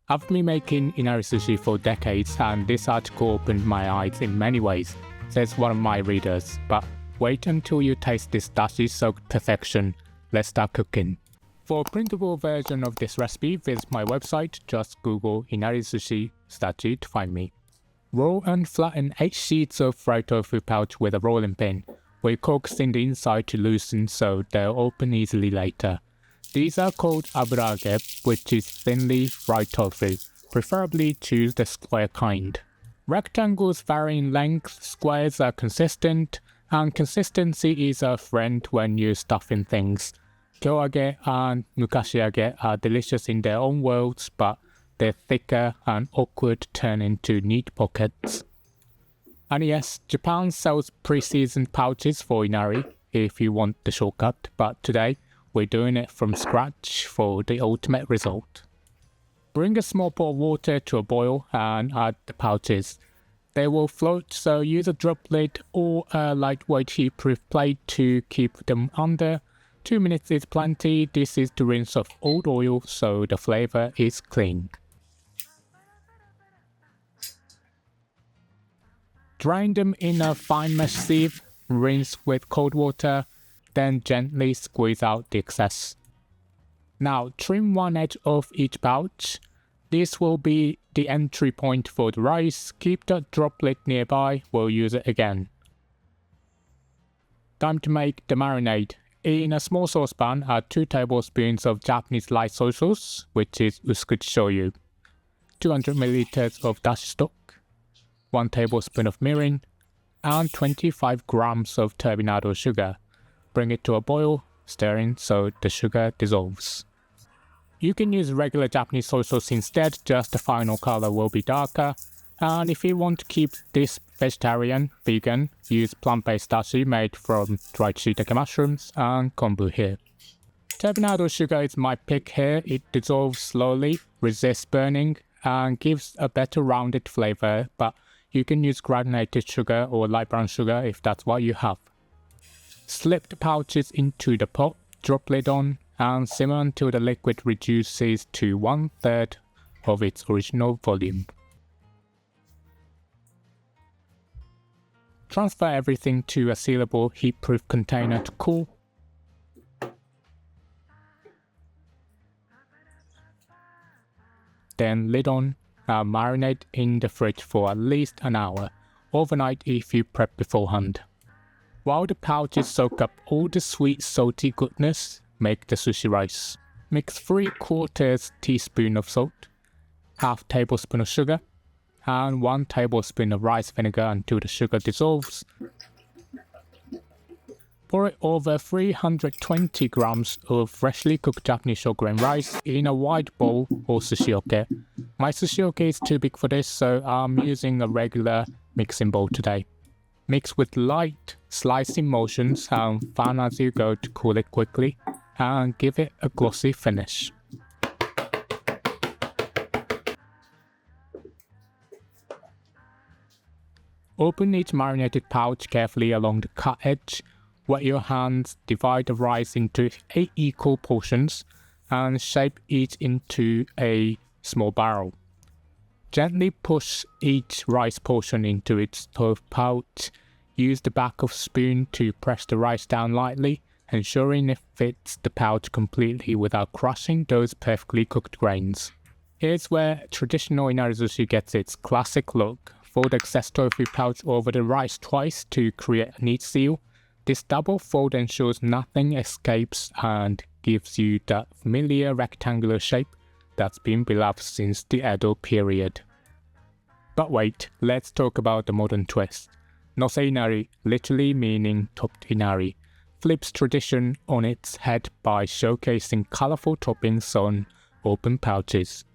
I've been making inari-zushi for decades and this article opened my eyes in many ways, says one of my readers, but wait until you taste this dashi-soaked perfection. Let's start cooking. For a printable version of this recipe, visit my website, just Google inari-zushi dashi to find me. Roll and flatten 8 sheets of fried tofu pouch with a rolling pin. We coaxing the inside to loosen so they'll open easily later. These are called Aburaage, which is thinly fried tofu. Preferably choose the square kind. Rectangles vary in length, squares are consistent, and consistency is a friend when you're stuffing things. Kyoage and mukashiage are delicious in their own worlds, but they're thicker and awkward to turn into neat pockets. And yes, Japan sells pre-seasoned pouches for inari if you want the shortcut, but today we're doing it from scratch for the ultimate result. Bring a small pot of water to a boil and add the pouches. They will float, so use a drop lid or a lightweight heat-proof plate to keep them under. 2 minutes is plenty. This is to rinse off old oil so the flavor is clean. Drain them in a fine mesh sieve, rinse with cold water, then gently squeeze out the excess. Now trim one edge of each pouch. This will be the entry point for the rice. Keep the droplet nearby, we'll use it again. Time to make the marinade. In a small saucepan, add 2 tablespoons of Japanese light soy sauce, which is usukuchi shoyu, 200 ml of dashi stock, 1 tablespoon of mirin, and 25 grams of turbinado sugar. Bring it to a boil, stirring so the sugar dissolves. You can use regular Japanese soy sauce instead, just the final color will be darker. And if you want to keep this vegetarian, vegan, use plant-based dashi made from dried shiitake mushrooms and kombu here. Turbinado sugar is my pick here. It dissolves slowly, resists burning, and gives a better rounded flavor, but you can use granulated sugar or light brown sugar if that's what you have. Slip the pouches into the pot, drop lid on, and simmer until the liquid reduces to 1/3 of its original volume. Transfer everything to a sealable heat-proof container to cool. Then lid on and marinate in the fridge for at least an hour, overnight if you prep beforehand. While the pouches soak up all the sweet salty goodness, make the sushi rice. Mix 3/4 teaspoon of salt, half tablespoon of sugar, and 1 tablespoon of rice vinegar until the sugar dissolves. Pour it over 320 grams of freshly cooked Japanese short grain rice in a wide bowl or sushioke. My sushioke is too big for this, so I'm using a regular mixing bowl today. Mix with light slicing motions and fan as you go to cool it quickly and give it a glossy finish. Open each marinated pouch carefully along the cut edge. Wet your hands, divide the rice into 8 equal portions and shape each into a small barrel. Gently push each rice portion into its pouch. Use the back of a spoon to press the rice down lightly, ensuring it fits the pouch completely without crushing those perfectly cooked grains. Here's where traditional inari-zushi gets its classic look. Fold the excess tofu pouch over the rice twice to create a neat seal. This double fold ensures nothing escapes and gives you that familiar rectangular shape that's been beloved since the Edo period. But wait, let's talk about the modern twist. Nose inari, literally meaning topped inari, flips tradition on its head by showcasing colorful toppings on open pouches.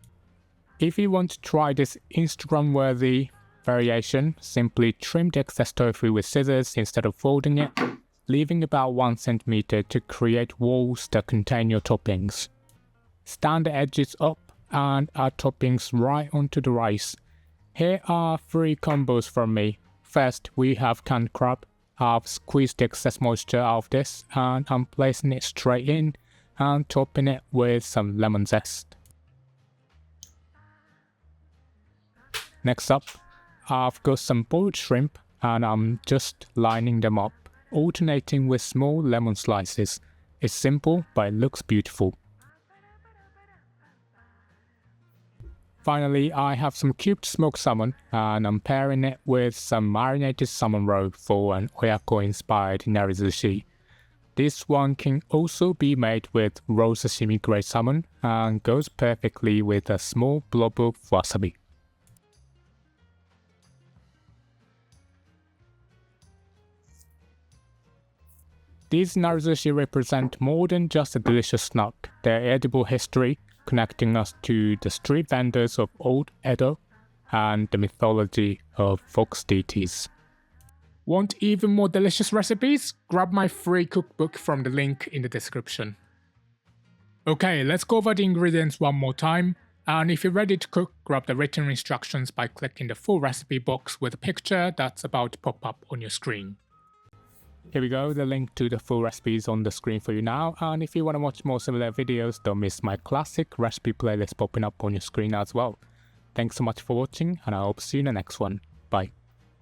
If you want to try this Instagram-worthy variation, simply trim the excess tofu with scissors instead of folding it, leaving about 1 cm to create walls that contain your toppings. Stand the edges up and add toppings right onto the rice. Here are 3 combos from me. First, we have canned crab. I've squeezed the excess moisture out of this and I'm placing it straight in and topping it with some lemon zest. Next up, I've got some boiled shrimp and I'm just lining them up, alternating with small lemon slices. It's simple, but it looks beautiful. Finally, I have some cubed smoked salmon and I'm pairing it with some marinated salmon roe for an oyako-inspired inari-zushi. This one can also be made with raw sashimi grade salmon and goes perfectly with a small blob of wasabi. These inari-zushi represent more than just a delicious snack. They're edible history, connecting us to the street vendors of old Edo and the mythology of fox deities. Want even more delicious recipes? Grab my free cookbook from the link in the description. Okay, let's go over the ingredients one more time. And if you're ready to cook, grab the written instructions by clicking the full recipe box with a picture that's about to pop up on your screen. Here we go, the link to the full recipe is on the screen for you now, and if you want to watch more similar videos, don't miss my classic recipe playlist popping up on your screen as well. Thanks so much for watching, and I hope to see you in the next one. Bye.